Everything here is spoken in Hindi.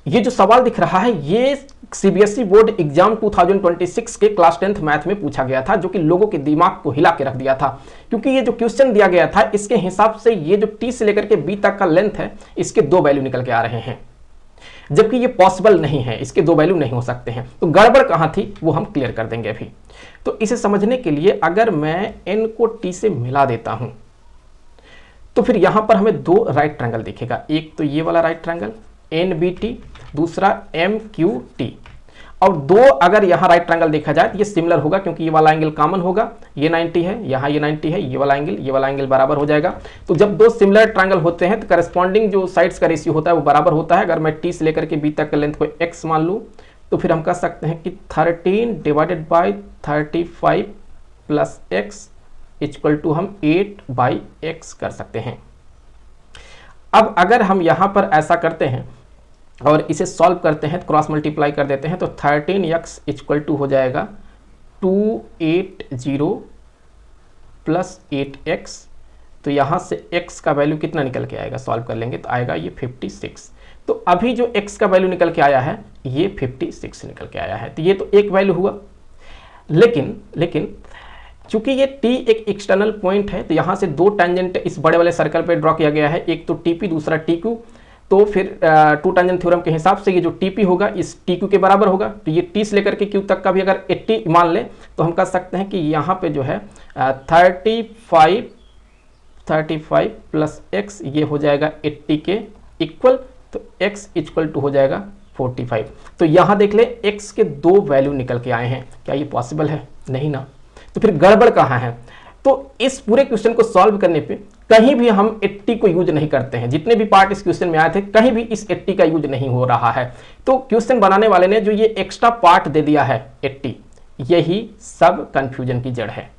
ये जो सवाल दिख रहा है ये सीबीएसई बोर्ड एग्जाम 2026 के क्लास 10th मैथ में पूछा गया था, जो कि लोगों के दिमाग को हिला के रख दिया था। क्योंकि ये जो क्वेश्चन दिया गया था इसके हिसाब से ये जो टी से लेकर के बी तक का लेंथ है इसके 2 वैल्यू निकल के आ रहे हैं, जबकि ये पॉसिबल नहीं है, इसके 2 वैल्यू नहीं हो सकते हैं। तो गड़बड़ कहां थी वो हम क्लियर कर देंगे अभी। तो इसे समझने के लिए अगर मैं एन को टी से मिला देता हूं तो फिर यहां पर हमें 2 राइट ट्रायंगल दिखेगा। एक तो ये वाला right triangle N B T, दूसरा एम क्यू टी। और 2 अगर यहां राइट ट्रायंगल देखा जाए तो ये सिमिलर होगा, क्योंकि ये वाला एंगल कॉमन होगा, ये 90 है, यहां ये 90 है, ये वाला एंगल बराबर हो जाएगा। तो जब 2 सिमिलर ट्रायंगल होते हैं तो करस्पॉन्डिंग जो साइड्स का रेशियो होता है वो बराबर होता है। अगर मैं टी से लेकर के बी तक के लेंथ को x मान लूं तो फिर हम कह सकते हैं कि 13 divided by 35 plus x equal to हम 8/x कर सकते हैं। अब अगर हम यहां पर ऐसा करते हैं और इसे सॉल्व करते हैं, क्रॉस मल्टीप्लाई कर देते हैं, तो 13x इक्वल टू हो जाएगा 280 प्लस 8x। तो यहाँ से x का वैल्यू कितना निकल के आएगा, सॉल्व कर लेंगे तो आएगा ये 56। तो अभी जो x का वैल्यू निकल के आया है ये 56 निकल के आया है। तो ये तो एक वैल्यू हुआ, लेकिन चूंकि ये t एक एक्सटर्नल पॉइंट है तो यहाँ से 2 टेंजेंट इस बड़े वाले सर्कल पे ड्रॉ किया गया है, एक तो TP दूसरा TQ। तो फिर 2 टेंजेंट थ्योरम के हिसाब से ये जो TP होगा इस TQ के बराबर होगा। तो ये T से लेकर के Q तक का भी अगर 80 मान ले तो हम कह सकते हैं कि यहाँ पे जो है 35 प्लस x ये हो जाएगा 80 के इक्वल। तो x इक्वल टू हो जाएगा 45। तो यहाँ देख ले x के 2 वैल्यू निकल के आए हैं। क्या ये पॉसिबल है? नहीं ना। तो फिर गड़बड़ कहाँ है? तो इस पूरे क्वेश्चन को सॉल्व करने पे कहीं भी हम 80 को यूज नहीं करते हैं। जितने भी पार्ट इस क्वेश्चन में आए थे कहीं भी इस 80 का यूज नहीं हो रहा है। तो क्वेश्चन बनाने वाले ने जो ये एक्स्ट्रा पार्ट दे दिया है 80, यही सब कंफ्यूजन की जड़ है।